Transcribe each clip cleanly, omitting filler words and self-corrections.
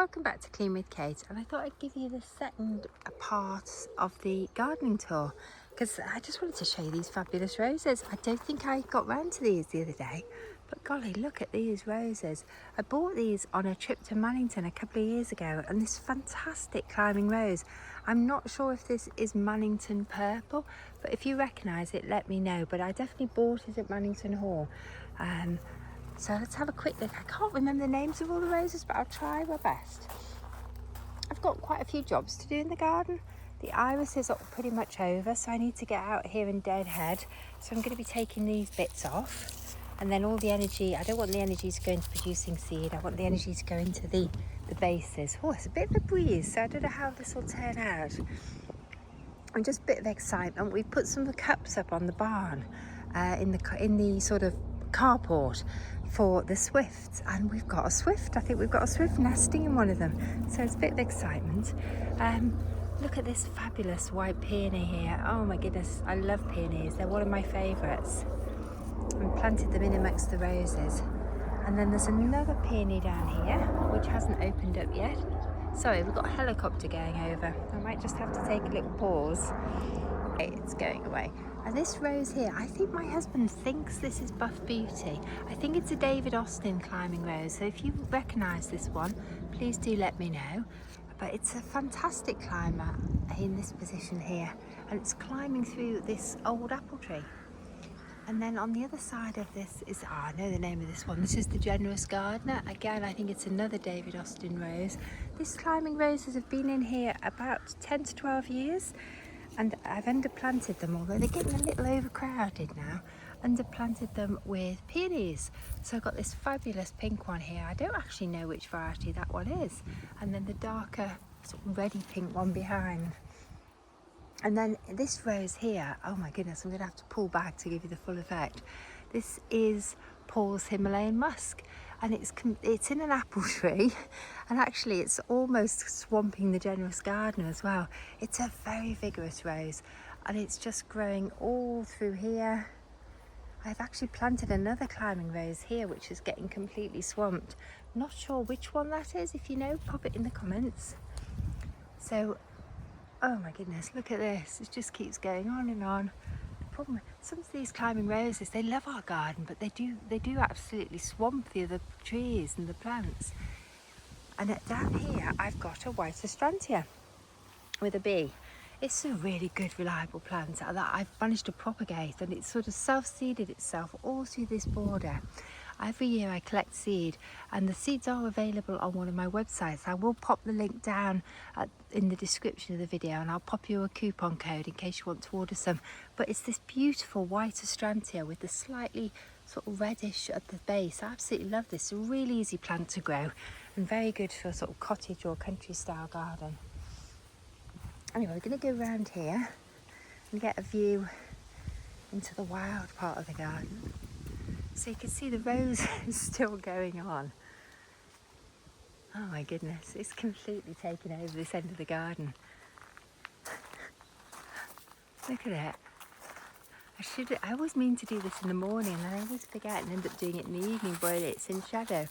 welcome back to Clean with Kate, and I thought I'd give you the second part of the gardening tour because I just wanted to show you these fabulous roses. I don't think I got round to these the other day, but golly, look at these roses. I bought these on a trip to Mannington a couple of years ago, and this fantastic climbing rose. I'm not sure if this is Mannington purple, but if you recognise it, let me know. But I definitely bought it at Mannington Hall. So let's have a quick look. I can't remember the names of all the roses, but I'll try my best. I've got quite a few jobs to do in the garden. The iris is pretty much over, so I need to get out here and deadhead. So I'm going to be taking these bits off, and then all the energy, I don't want the energy to go into producing seed. I want the energy to go into the bases. Oh, it's a bit of a breeze, so I don't know how this will turn out. And just a bit of excitement. We've put some of the cups up on the barn, in the sort of carport for the swifts, and we've got a swift. I think we've got a swift nesting in one of them, so it's a bit of excitement. Look at this fabulous white peony here. Oh my goodness, I love peonies. They're one of my favourites. I planted them in amongst the roses. And then there's another peony down here which hasn't opened up yet. Sorry, we've got a helicopter going over. I might just have to take a little pause. Okay, it's going away. And this rose here, I think my husband thinks this is Buff Beauty. I think it's a David Austin climbing rose. So if you recognise this one, please do let me know. But it's a fantastic climber in this position here. And it's climbing through this old apple tree. And then on the other side of this is, I know the name of this one. This is the Generous Gardener. Again, I think it's another David Austin rose. These climbing roses have been in here about 10 to 12 years. And I've underplanted them, although they're getting a little overcrowded now. Underplanted them with peonies. So I've got this fabulous pink one here. I don't actually know which variety that one is. And then the darker sort of reddy pink one behind. And then this rose here, oh my goodness, I'm going to have to pull back to give you the full effect. This is Paul's Himalayan Musk, and it's in an apple tree, and actually it's almost swamping the Generous Gardener as well. It's a very vigorous rose, and it's just growing all through here. I've actually planted another climbing rose here which is getting completely swamped. Not sure which one that is. If you know, pop it in the comments. So oh my goodness, look at this. It just keeps going on and on. The problem, some of these climbing roses, they love our garden, but they do absolutely swamp the other trees and the plants. And down here, I've got a white astrantia with a bee. It's a really good, reliable plant that I've managed to propagate, and it's sort of self-seeded itself all through this border. Every year I collect seed, and the seeds are available on one of my websites. I will pop the link down in the description of the video, and I'll pop you a coupon code in case you want to order some. But it's this beautiful white astrantia with the slightly sort of reddish at the base. I absolutely love this. It's a really easy plant to grow and very good for a sort of cottage or country style garden. Anyway, we're going to go around here and get a view into the wild part of the garden. So you can see the rose is still going on. Oh my goodness, it's completely taken over this end of the garden. Look at it. I always mean to do this in the morning, and I always forget and end up doing it in the evening while it's in shadow.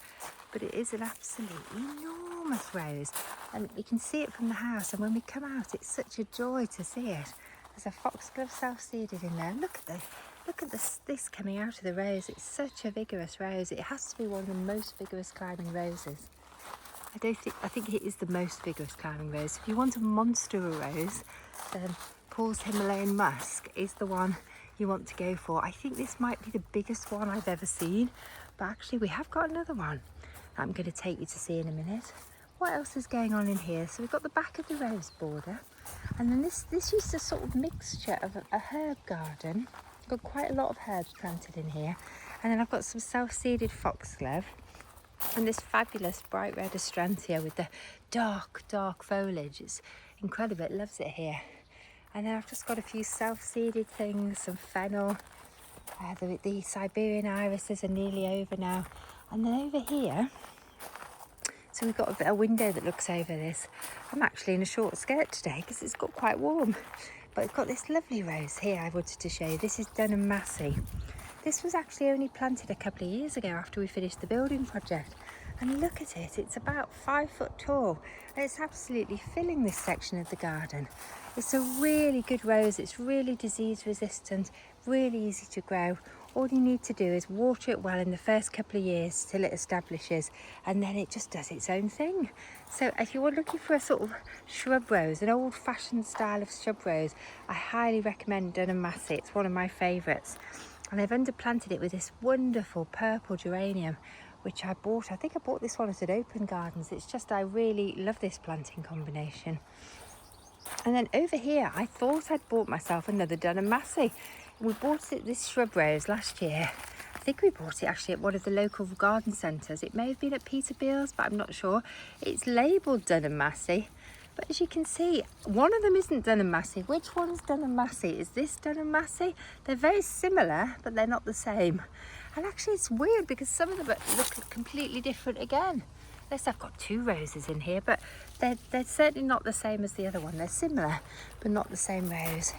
But it is an absolutely enormous rose, and you can see it from the house, and when we come out it's such a joy to see it. There's a foxglove self-seeded in there. Look at this coming out of the rose. It's such a vigorous rose. It has to be one of the most vigorous climbing roses. I think it is the most vigorous climbing rose. If you want a monster rose, then Paul's Himalayan Musk is the one you want to go for. I think this might be the biggest one I've ever seen, but actually we have got another one that I'm going to take you to see in a minute. What else is going on in here? So we've got the back of the rose border, and then this is a sort of mixture of a herb garden. I've got quite a lot of herbs planted in here, and then I've got some self-seeded foxglove and this fabulous bright red astrantia with the dark foliage. It's incredible. It loves it here. And then I've just got a few self-seeded things, some fennel. The Siberian irises are nearly over now. And then over here, so we've got a window that looks over this. I'm actually in a short skirt today because it's got quite warm. But I've got this lovely rose here I wanted to show you. This is Dunham Massey. This was actually only planted a couple of years ago after we finished the building project. And look at it, it's about 5 foot tall and it's absolutely filling this section of the garden. It's a really good rose, it's really disease resistant, really easy to grow. All you need to do is water it well in the first couple of years till it establishes, and then it just does its own thing. So if you were looking for a sort of shrub rose, an old-fashioned style of shrub rose, I highly recommend Dunham Massey. It's one of my favourites. And I've underplanted it with this wonderful purple geranium, which I bought. I think I bought this one at Open Gardens. It's just, I really love this planting combination. And then over here, I thought I'd bought myself another Dunham Massey. We bought this shrub rose last year. I think we bought it actually at one of the local garden centres. It may have been at Peter Beale's, but I'm not sure. It's labelled Dunham Massey. But as you can see, one of them isn't Dunham Massey. Which one's Dunham Massey? Is this Dunham Massey? They're very similar, but they're not the same. And actually it's weird because some of them look completely different again. Unless I've got 2 roses in here, but they're certainly not the same as the other one. They're similar, but not the same rose.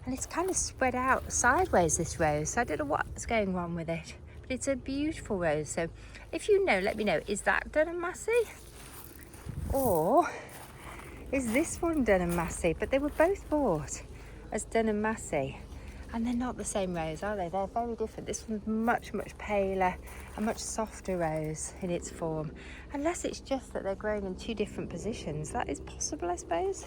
And it's kind of spread out sideways, this rose. So I don't know what's going on with it, but it's a beautiful rose. So if you know, let me know. Is that Dunham Massey? Or is this one Dunham Massey? But they were both bought as Dunham Massey. And they're not the same rose, are they? They're very different. This one's much, much paler, a much softer rose in its form. Unless it's just that they're growing in 2 different positions. That is possible, I suppose.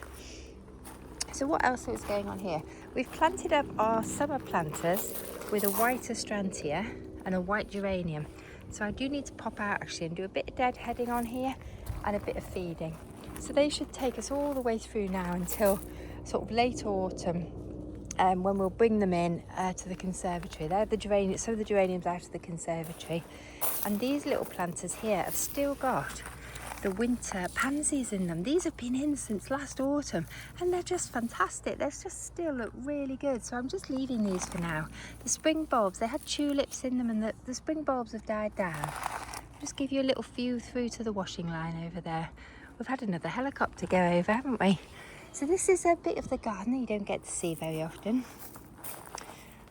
So what else is going on here? We've planted up our summer planters with a white astrantia and a white geranium. So I do need to pop out actually and do a bit of deadheading on here and a bit of feeding. So they should take us all the way through now until sort of late autumn, when we'll bring them in to the conservatory. They're the geraniums, some of the geraniums out of the conservatory. And these little planters here have still got the winter pansies in them. These have been in since last autumn and they're just fantastic. They just still look really good. So I'm just leaving these for now. The spring bulbs, they had tulips in them and the spring bulbs have died down. I'll just give you a little view through to the washing line over there. We've had another helicopter go over, haven't we? So this is a bit of the garden that you don't get to see very often.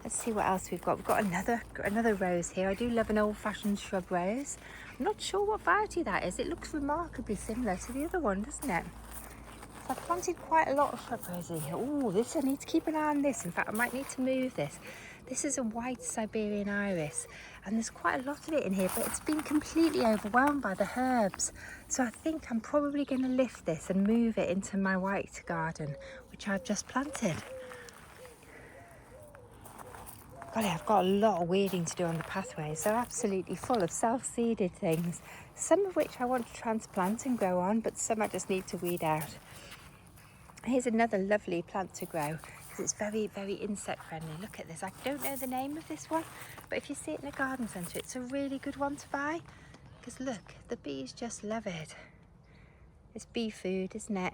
Let's see what else we've got. We've got another rose here. I do love an old-fashioned shrub rose. I'm not sure what variety that is. It looks remarkably similar to the other one, doesn't it? So I've planted quite a lot of shrub roses here. Oh, this, I need to keep an eye on this. In fact, I might need to move this. This is a white Siberian iris, and there's quite a lot of it in here, but it's been completely overwhelmed by the herbs. So I think I'm probably going to lift this and move it into my white garden, which I've just planted. Golly, I've got a lot of weeding to do on the pathways. They're absolutely full of self-seeded things, some of which I want to transplant and grow on, but some I just need to weed out. Here's another lovely plant to grow because it's very, very insect friendly. Look at this. I don't know the name of this one, but if you see it in a garden centre, it's a really good one to buy because look, the bees just love it. It's bee food, isn't it?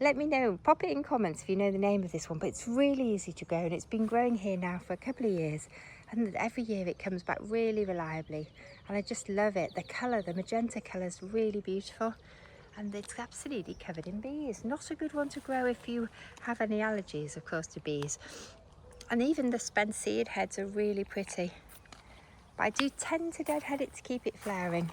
Let me know, pop it in comments if you know the name of this one, but it's really easy to grow and it's been growing here now for a couple of years and every year it comes back really reliably and I just love it. The colour, the magenta colour is really beautiful and it's absolutely covered in bees. Not a good one to grow if you have any allergies, of course, to bees. And even the spent seed heads are really pretty, but I do tend to deadhead it to keep it flowering.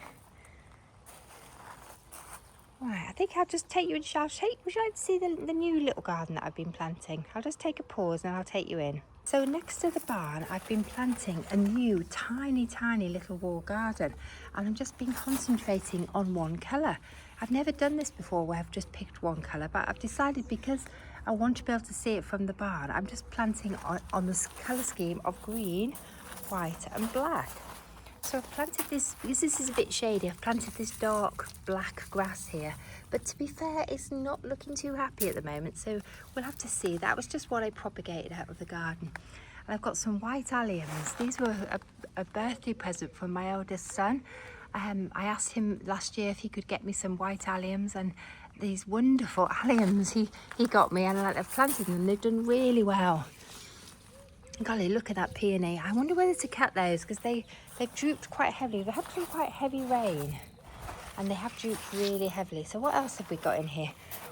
Right, I think I'll just take you in. Would you like to see the new little garden that I've been planting? I'll just take a pause and I'll take you in. So next to the barn, I've been planting a new tiny little wall garden and I've just been concentrating on one colour. I've never done this before where I've just picked one colour, but I've decided because I want to be able to see it from the barn, I'm just planting on this colour scheme of green, white and black. So I've planted this, because this is a bit shady, I've planted this dark black grass here. But to be fair, it's not looking too happy at the moment, so we'll have to see. That was just what I propagated out of the garden. And I've got some white alliums. These were a birthday present from my eldest son. I asked him last year if he could get me some white alliums, and these wonderful alliums he got me, and I've planted them. They've done really well. Golly, look at that peony. I wonder whether to cut those because they've drooped quite heavily. They had some quite heavy rain and they have drooped really heavily. So what else have we got in here?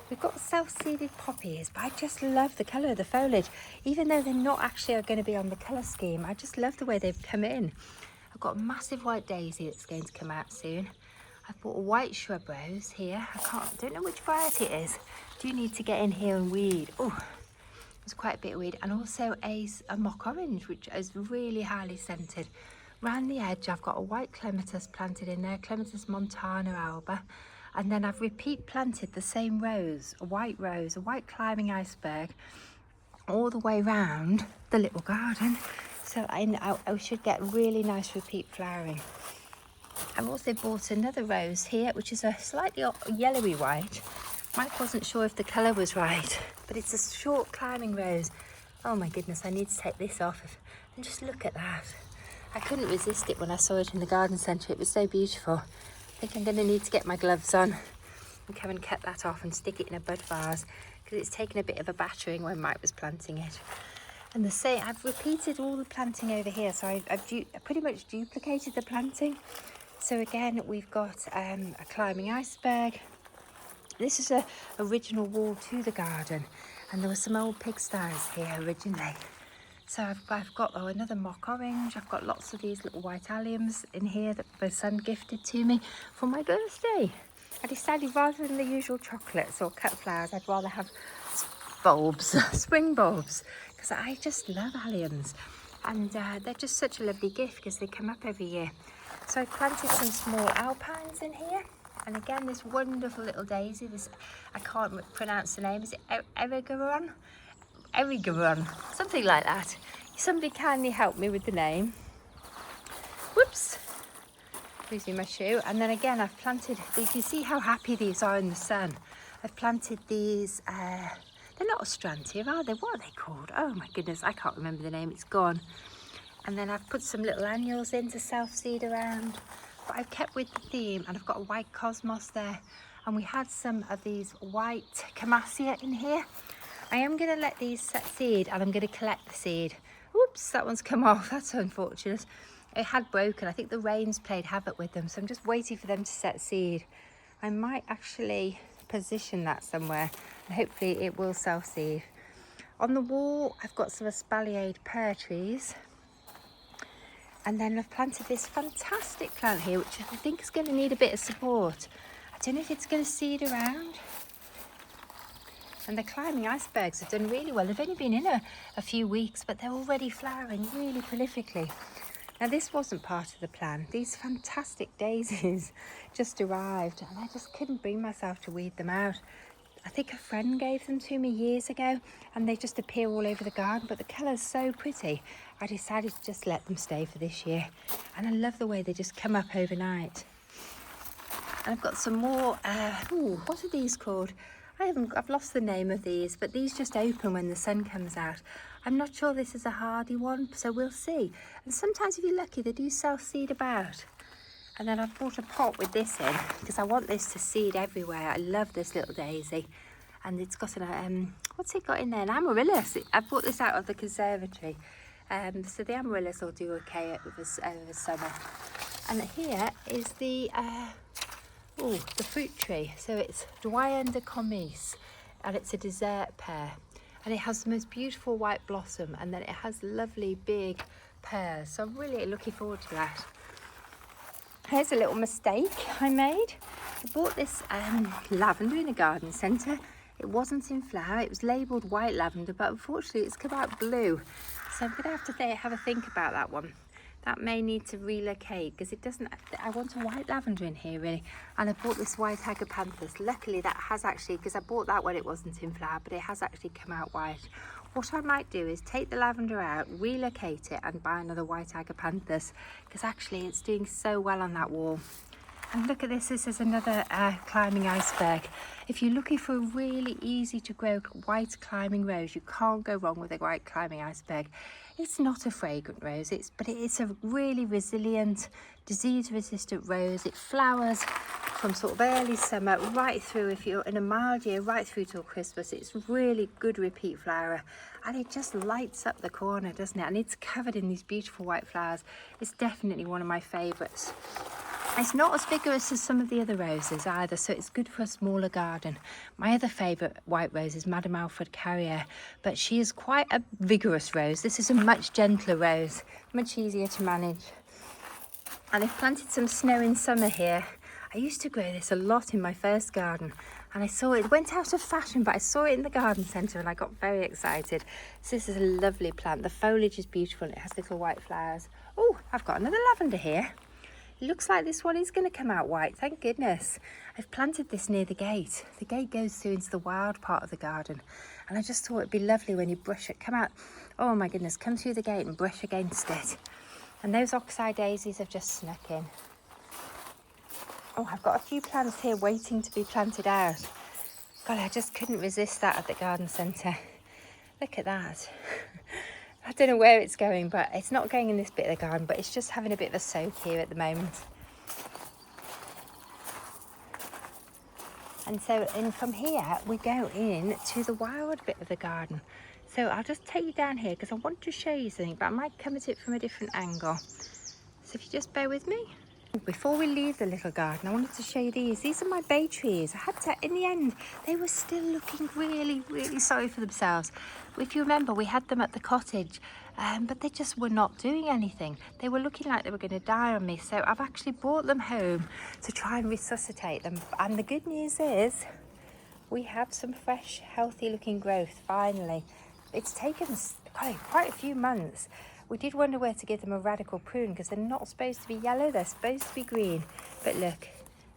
We've got self-seeded poppies, but I just love the colour of the foliage. Even though they're not actually going to be on the colour scheme, I just love the way they've come in. I've got a massive white daisy that's going to come out soon. I've bought a white shrub rose here. Don't know which variety it is. Do need to get in here and weed. Oh, there's quite a bit of weed. And also a mock orange, which is really highly scented. Round the edge, I've got a white clematis planted in there, Clematis montana alba. And then I've repeat planted the same rose, a white climbing iceberg, all the way round the little garden. So I should get really nice repeat flowering. I've also bought another rose here, which is a slightly yellowy white. Mike wasn't sure if the colour was right, but it's a short climbing rose. Oh my goodness, I need to take this off. And just look at that. I couldn't resist it when I saw it in the garden centre. It was so beautiful. I think I'm going to need to get my gloves on and come and cut that off and stick it in a bud vase, because it's taken a bit of a battering when Mike was planting it. And I've repeated all the planting over here, so I've pretty much duplicated the planting. So again, we've got a climbing iceberg. This is a original wall to the garden, and there were some old pigsties here originally. So I've got another mock orange. I've got lots of these little white alliums in here that my son gifted to me for my birthday. I decided rather than the usual chocolates or cut flowers, I'd rather have bulbs, spring bulbs, because I just love alliums. And they're just such a lovely gift because they come up every year. So I planted some small alpines in here. And again, this wonderful little daisy, I can't pronounce the name, is it Erigeron? Erigeron, something like that. Somebody kindly help me with the name. Whoops, losing my shoe. And then again, I've planted, you can see how happy these are in the sun. I've planted these, they're not ostrantia, are they? What are they called? Oh my goodness, I can't remember the name, it's gone. And then I've put some little annuals in to self-seed around. But I've kept with the theme, and I've got a white cosmos there. And we had some of these white camassia in here. I am going to let these set seed, and I'm going to collect the seed. Oops, that one's come off. That's unfortunate. It had broken. I think the rains played havoc with them, so I'm just waiting for them to set seed. I might actually position that somewhere, and hopefully it will self-seed. On the wall, I've got some espaliered pear trees. And then I've planted this fantastic plant here, which I think is going to need a bit of support. I don't know if it's going to seed around. And the climbing icebergs have done really well. They've only been in a few weeks, but they're already flowering really prolifically. Now, this wasn't part of the plan. These fantastic daisies just arrived, and I just couldn't bring myself to weed them out. I think a friend gave them to me years ago, and they just appear all over the garden, but the colour's so pretty, I decided to just let them stay for this year. And I love the way they just come up overnight. And I've got some more, what are these called? I've lost the name of these, but these just open when the sun comes out. I'm not sure this is a hardy one, so we'll see. And sometimes if you're lucky, they do self-seed about. And then I've bought a pot with this in, because I want this to seed everywhere. I love this little daisy. And it's got what's it got in there? An amaryllis. I bought this out of the conservatory. So the amaryllis will do okay over the summer. And here is the fruit tree. So it's Doyen de Commis, and it's a dessert pear. And it has the most beautiful white blossom, and then it has lovely big pears. So I'm really looking forward to that. Here's a little mistake I made. I bought this lavender in a garden centre. It wasn't in flower. It was labelled white lavender, but unfortunately it's come out blue. So I'm going to have to have a think about that one. That may need to relocate, because it doesn't, I want a white lavender in here really. And I bought this white agapanthus. Luckily that has actually, because I bought that when it wasn't in flower, but it has actually come out white. What I might do is take the lavender out, relocate it, and buy another white agapanthus, because actually it's doing so well on that wall. And look at this, this is another climbing iceberg. If you're looking for a really easy to grow white climbing rose, you can't go wrong with a white climbing iceberg. It's not a fragrant rose, but it's a really resilient, disease-resistant rose. It flowers from sort of early summer right through, if you're in a mild year, right through till Christmas. It's really good repeat flower, and it just lights up the corner, doesn't it? And it's covered in these beautiful white flowers. It's definitely one of my favourites. It's not as vigorous as some of the other roses either, so it's good for a smaller garden. My other favourite white rose is Madame Alfred Carrier, but she is quite a vigorous rose. This is a much gentler rose, much easier to manage. And I've planted some snow in summer here. I used to grow this a lot in my first garden, and I saw it went out of fashion, but I saw it in the garden centre and I got very excited. So this is a lovely plant. The foliage is beautiful and it has little white flowers. Oh, I've got another lavender here. It looks like this one is going to come out white, thank goodness. I've planted this near the gate. The gate goes through into the wild part of the garden, and I just thought it'd be lovely when you brush it, come out, oh my goodness, come through the gate and brush against it. And those oxeye daisies have just snuck in. Oh, I've got a few plants here waiting to be planted out. God, I just couldn't resist that at the garden centre. Look at that. I don't know where it's going, but it's not going in this bit of the garden, but it's just having a bit of a soak here at the moment. And so from here, we go in to the wild bit of the garden. So I'll just take you down here because I want to show you something, but I might come at it from a different angle. So if you just bear with me. Before we leave the little garden, I wanted to show you these. These are my bay trees. I had to, in the end, they were still looking really, really sorry for themselves. If you remember, we had them at the cottage, but they just were not doing anything. They were looking like they were going to die on me. So I've actually brought them home to try and resuscitate them. And the good news is we have some fresh, healthy looking growth, finally. It's taken quite a few months. We did wonder where to give them a radical prune because they're not supposed to be yellow, they're supposed to be green. But look,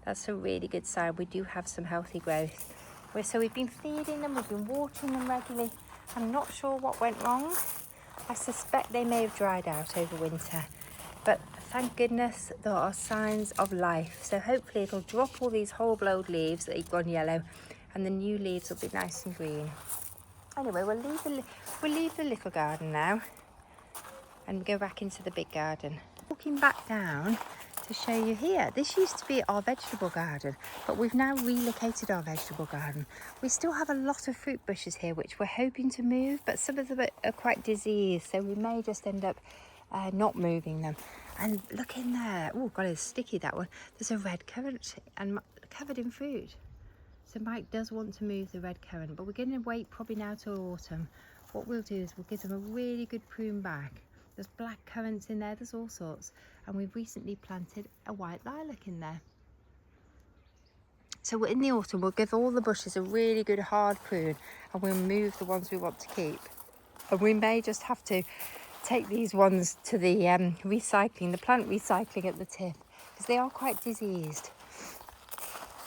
that's a really good sign. We do have some healthy growth. So we've been feeding them, we've been watering them regularly. I'm not sure what went wrong. I suspect they may have dried out over winter. But thank goodness there are signs of life. So hopefully it'll drop all these horrible old leaves that have gone yellow and the new leaves will be nice and green. Anyway, we'll leave the little garden now and go back into the big garden. Walking back down to show you here. This used to be our vegetable garden, but we've now relocated our vegetable garden. We still have a lot of fruit bushes here, which we're hoping to move, but some of them are quite diseased, so we may just end up not moving them. And look in there. Oh God, it's sticky, that one. There's a red currant and covered in fruit. So Mike does want to move the red currant, but we're going to wait probably now till autumn. What we'll do is we'll give them a really good prune back. There's black currants in there, there's all sorts. And we've recently planted a white lilac in there. So in the autumn, we'll give all the bushes a really good hard prune and we'll move the ones we want to keep. And we may just have to take these ones to the recycling, the plant recycling at the tip, because they are quite diseased.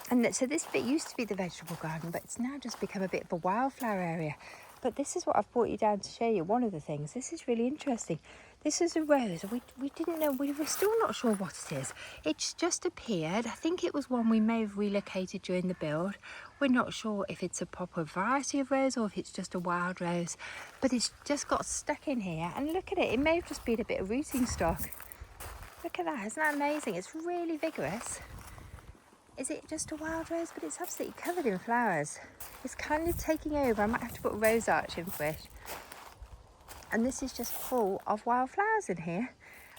And so this bit used to be the vegetable garden, but it's now just become a bit of a wildflower area. But this is what I've brought you down to show you, one of the things. This is really interesting. This is a rose. We didn't know, we were still not sure what it is. It's just appeared. I think it was one we may have relocated during the build. We're not sure if it's a proper variety of rose or if it's just a wild rose. But it's just got stuck in here. And look at it. It may have just been a bit of rooting stock. Look at that. Isn't that amazing? It's really vigorous. Is it just a wild rose? But it's absolutely covered in flowers. It's kind of taking over. I might have to put a rose arch in for it. And this is just full of wildflowers in here.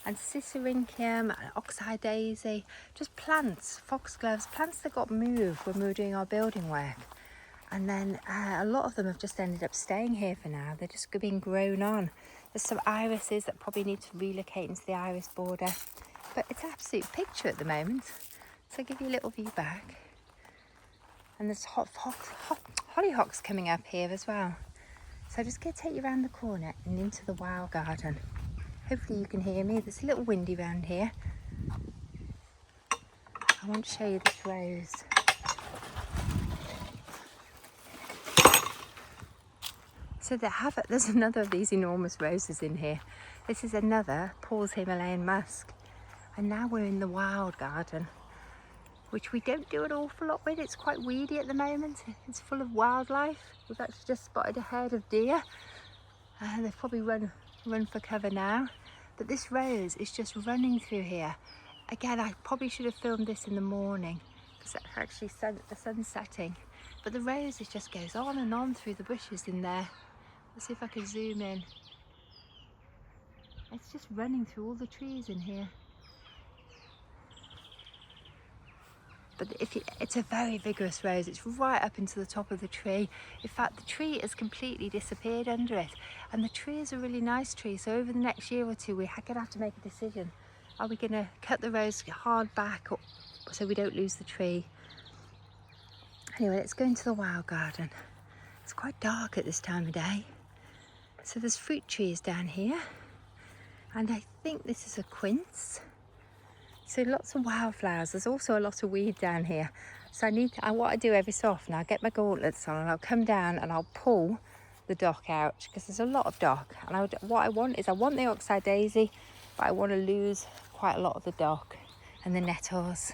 And Cicericium, oxeye daisy, just plants, foxgloves, plants that got moved when we were doing our building work. And then a lot of them have just ended up staying here for now. They're just being grown on. There's some irises that probably need to relocate into the iris border. But it's an absolute picture at the moment. So I'll give you a little view back. And there's hollyhocks coming up here as well. So I'm just going to take you around the corner and into the wild garden. Hopefully you can hear me. It's a little windy around here. I want to show you this rose. So there's another of these enormous roses in here. This is another Paul's Himalayan musk. And now we're in the wild garden, which we don't do an awful lot with. It's quite weedy at the moment. It's full of wildlife. We've actually just spotted a herd of deer. They've probably run for cover now. But this rose is just running through here. Again, I probably should have filmed this in the morning because that's actually the sun's setting. But the rose just goes on and on through the bushes in there. Let's see if I can zoom in. It's just running through all the trees in here. But it's a very vigorous rose. It's right up into the top of the tree. In fact, the tree has completely disappeared under it. And the tree is a really nice tree. So over the next year or two, we're going to have to make a decision Are we going to cut the rose hard back so we don't lose the tree? Anyway, let's go into the wild garden. It's quite dark at this time of day. So there's fruit trees down here. And I think this is a quince. So lots of wildflowers. There's also a lot of weed down here. So what I do every so often, I'll get my gauntlets on and I'll come down and I'll pull the dock out because there's a lot of dock. And what I want the oxeye daisy, but I want to lose quite a lot of the dock and the nettles.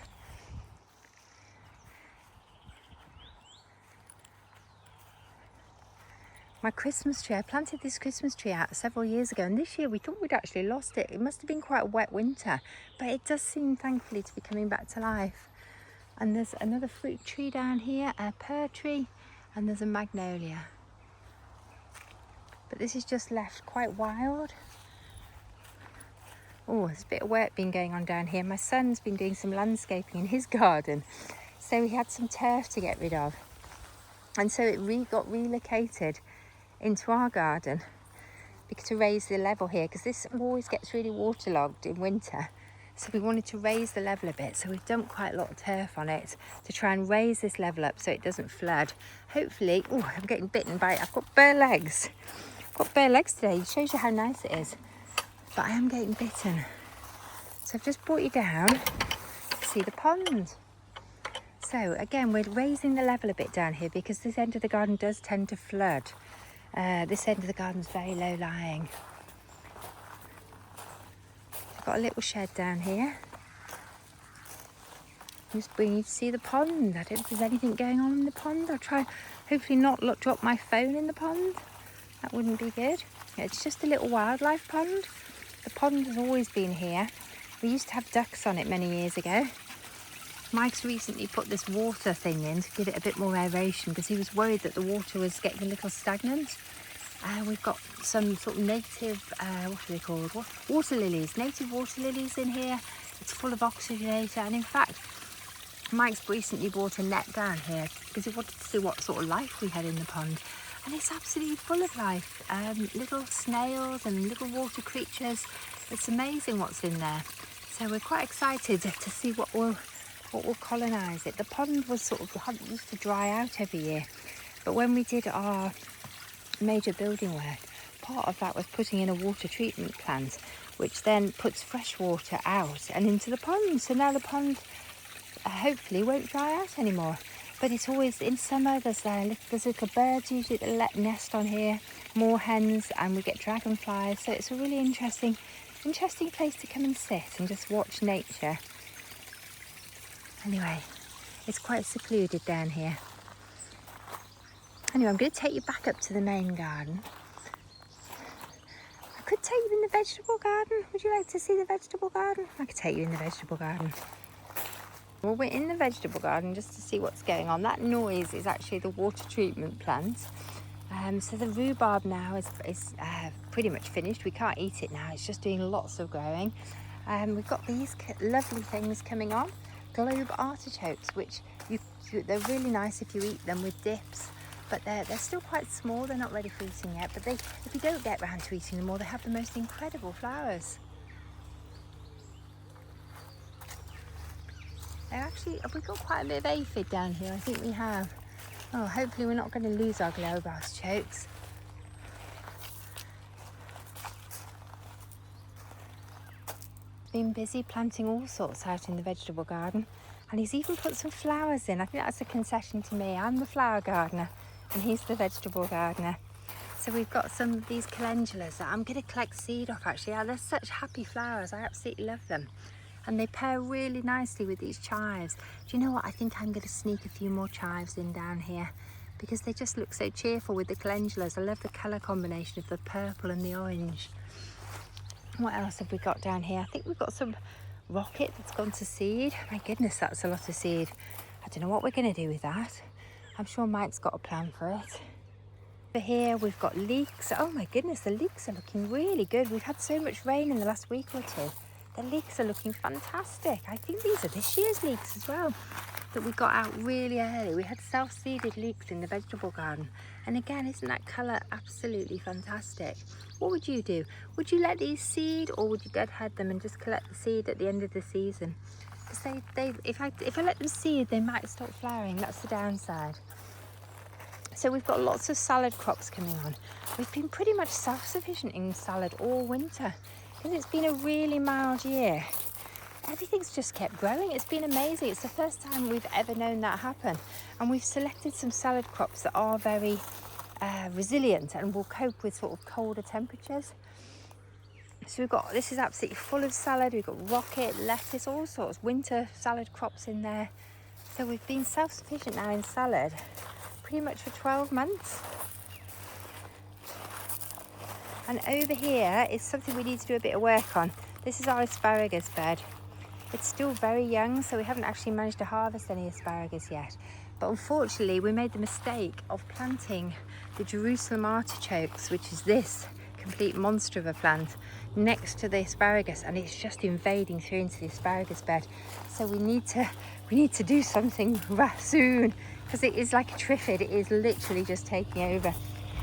My Christmas tree, I planted this Christmas tree out several years ago, and this year we thought we'd actually lost it. It must have been quite a wet winter, but it does seem thankfully to be coming back to life. And there's another fruit tree down here, a pear tree, and there's a magnolia. But this is just left quite wild. Oh, there's a bit of work been going on down here. My son's been doing some landscaping in his garden, so he had some turf to get rid of. And so it got relocated into our garden to raise the level here, because this always gets really waterlogged in winter. So we wanted to raise the level a bit, so we've dumped quite a lot of turf on it to try and raise this level up so it doesn't flood. Hopefully, oh, I'm getting bitten by, I've got bare legs. I've got bare legs today. It shows you how nice it is. But I am getting bitten. So I've just brought you down to see the pond. So again, we're raising the level a bit down here because this end of the garden does tend to flood. This end of the garden's very low lying. I've got a little shed down here. I'm just bringing you to see the pond. I don't know if there's anything going on in the pond. I'll try, hopefully not drop my phone in the pond. That wouldn't be good. It's just a little wildlife pond. The pond has always been here. We used to have ducks on it many years ago. Mike's recently put this water thing in to give it a bit more aeration because he was worried that the water was getting a little stagnant. We've got some sort of native, what are they called? Water lilies, native water lilies in here. It's full of oxygenator, and in fact, Mike's recently brought a net down here because he wanted to see what sort of life we had in the pond. And it's absolutely full of life, little snails and little water creatures. It's amazing what's in there. So we're quite excited to see what will colonise it. The pond was used to dry out every year, but when we did our major building work, part of that was putting in a water treatment plant, which then puts fresh water out and into the pond. So now the pond hopefully won't dry out anymore. But it's always in summer. There's little birds usually that nest on here, moorhens, and we get dragonflies. So it's a really interesting place to come and sit and just watch nature. Anyway, it's quite secluded down here. Anyway, I'm going to take you back up to the main garden. I could take you in the vegetable garden. Would you like to see the vegetable garden? I could take you in the vegetable garden. Well, we're in the vegetable garden just to see what's going on. That noise is actually the water treatment plant. So the rhubarb now is pretty much finished. We can't eat it now. It's just doing lots of growing. We've got these lovely things coming on. Globe artichokes, which they're really nice if you eat them with dips. But they're still quite small. They're not ready for eating yet. But if you don't get round to eating them all, they have the most incredible flowers. We've got quite a bit of aphid down here. I think we have. Oh, hopefully we're not going to lose our globe artichokes. Been busy planting all sorts out in the vegetable garden, and he's even put some flowers in. I think that's a concession to me. I'm the flower gardener and he's the vegetable gardener. So we've got some of these calendulas that I'm going to collect seed off actually. They're such happy flowers. I absolutely love them. And they pair really nicely with these chives. Do you know what? I think I'm going to sneak a few more chives in down here because they just look so cheerful with the calendulas. I love the colour combination of the purple and the orange. What else have we got down here? I think we've got some rocket that's gone to seed. My goodness, that's a lot of seed. I don't know what we're going to do with that. I'm sure Mike's got a plan for it. Over here we've got leeks. Oh my goodness, the leeks are looking really good. We've had so much rain in the last week or two. The leeks are looking fantastic. I think these are this year's leeks as well. that we got out really early. We had self-seeded leeks in the vegetable garden. And again, isn't that colour absolutely fantastic? What would you do? Would you let these seed, or would you deadhead them and just collect the seed at the end of the season? Because if I let them seed, they might stop flowering. That's the downside. So we've got lots of salad crops coming on. We've been pretty much self-sufficient in salad all winter because it's been a really mild year. Everything's just kept growing. It's been amazing. It's the first time we've ever known that happen. And we've selected some salad crops that are very resilient and will cope with sort of colder temperatures. So we've got, this is absolutely full of salad. We've got rocket, lettuce, all sorts, winter salad crops in there. So we've been self-sufficient now in salad pretty much for 12 months. And over here is something we need to do a bit of work on. This is our asparagus bed. It's still very young, so we haven't actually managed to harvest any asparagus yet. But unfortunately, we made the mistake of planting the Jerusalem artichokes, which is this complete monster of a plant, next to the asparagus, and it's just invading through into the asparagus bed. So we need to do something soon, because it is like a triffid. It is literally just taking over.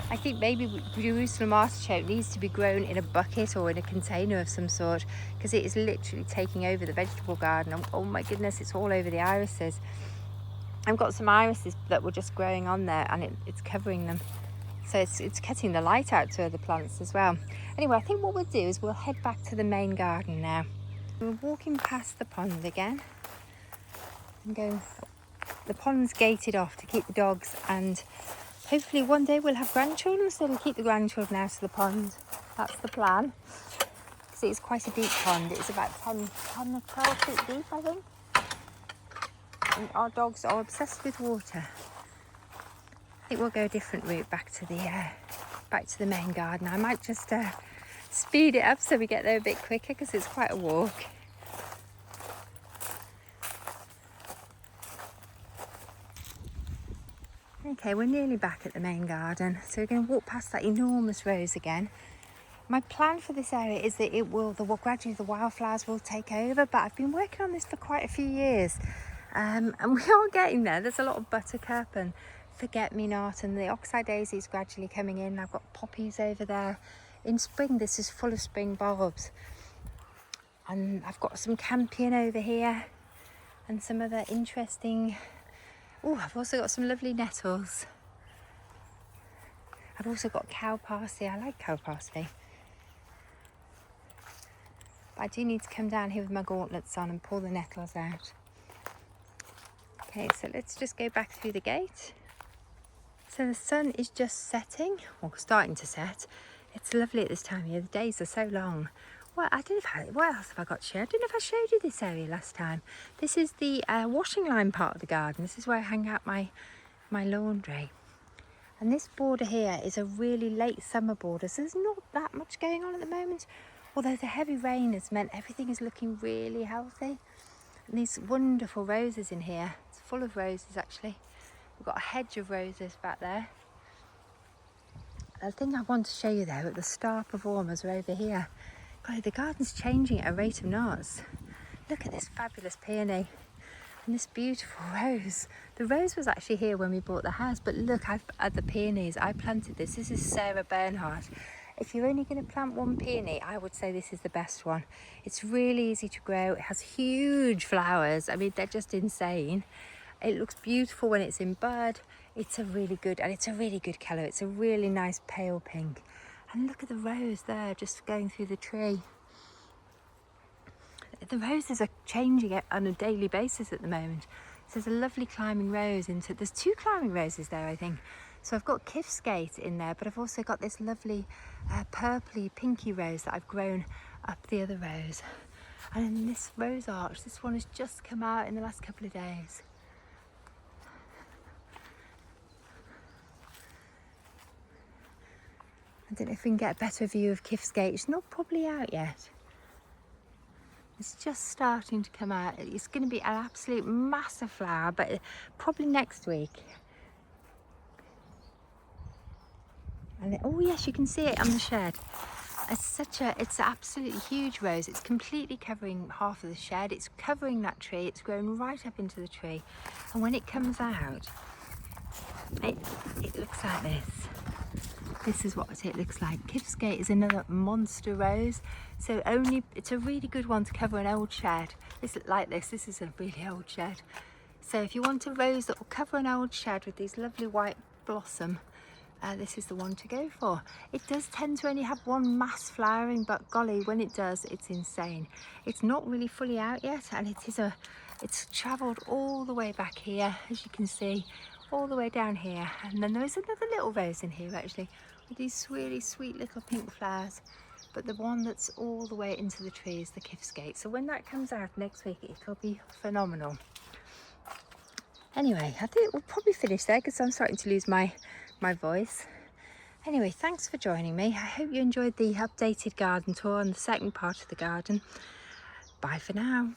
I think maybe Jerusalem artichoke needs to be grown in a bucket or in a container of some sort, because it is literally taking over the vegetable garden. Oh my goodness, it's all over the irises. I've got some irises that were just growing on there, and it's covering them. So it's cutting the light out to other plants as well. Anyway, I think what we'll do is we'll head back to the main garden now. We're walking past the pond again. And go, the pond's gated off to keep the dogs, and hopefully one day we'll have grandchildren, so we'll keep the grandchildren out of the pond. That's the plan. Because it's quite a deep pond. It's about 10 or 12 feet deep, I think. And our dogs are obsessed with water. I think we'll go a different route back to the main garden. I might just speed it up so we get there a bit quicker, because it's quite a walk. Okay, we're nearly back at the main garden, so we're going to walk past that enormous rose again. My plan for this area is that gradually the wildflowers will take over, but I've been working on this for quite a few years, and we are getting there. There's a lot of buttercup and forget-me-not, and the oxeye daisy is gradually coming in. I've got poppies over there. In spring, this is full of spring bulbs, and I've got some campion over here and some other interesting. Oh, I've also got some lovely nettles. I've also got cow parsley. I like cow parsley. But I do need to come down here with my gauntlets on and pull the nettles out. Okay, so let's just go back through the gate. So the sun is just setting, or starting to set. It's lovely at this time of year. The days are so long. Well, I don't know what else have I got to show? I don't know if I showed you this area last time. This is the washing line part of the garden. This is where I hang out my laundry. And this border here is a really late summer border, so there's not that much going on at the moment. Although the heavy rain has meant everything is looking really healthy. And these wonderful roses in here. It's full of roses, actually. We've got a hedge of roses back there. The thing I want to show you though, the star performers are over here. God, the garden's changing at a rate of knots. Look at this fabulous peony and this beautiful rose. The rose was actually here when we bought the house, but look at the peonies. I planted this. This is Sarah Bernhardt. If you're only going to plant one peony, I would say this is the best one. It's really easy to grow. It has huge flowers. I mean, they're just insane. It looks beautiful when it's in bud. It's a really good colour. It's a really nice pale pink. And look at the rose there, just going through the tree. The roses are changing on a daily basis at the moment. So there's a lovely climbing rose there's 2 climbing roses there, I think. So I've got Kifskate in there, but I've also got this lovely purpley pinky rose that I've grown up the other rose. And then this rose arch, this one has just come out in the last couple of days. I don't know if we can get a better view of Kifskate. It's not probably out yet. It's just starting to come out. It's going to be an absolute massive flower, but probably next week. And oh yes, you can see it on the shed. It's an absolutely huge rose. It's completely covering half of the shed. It's covering that tree. It's grown right up into the tree. And when it comes out, it looks like this. This is what it looks like. Kifskate is another monster rose. So it's a really good one to cover an old shed. This is like this. This is a really old shed. So if you want a rose that will cover an old shed with these lovely white blossom, this is the one to go for. It does tend to only have one mass flowering, but golly, when it does, it's insane. It's not really fully out yet, and it's travelled all the way back here, as you can see, all the way down here. And then there's another little rose in here actually, with these really sweet little pink flowers. But the one that's all the way into the tree is the Kifskate. So when that comes out next week, it'll be phenomenal. Anyway, I think we'll probably finish there because I'm starting to lose my voice. Anyway, thanks for joining me. I hope you enjoyed the updated garden tour and the second part of the garden. Bye for now.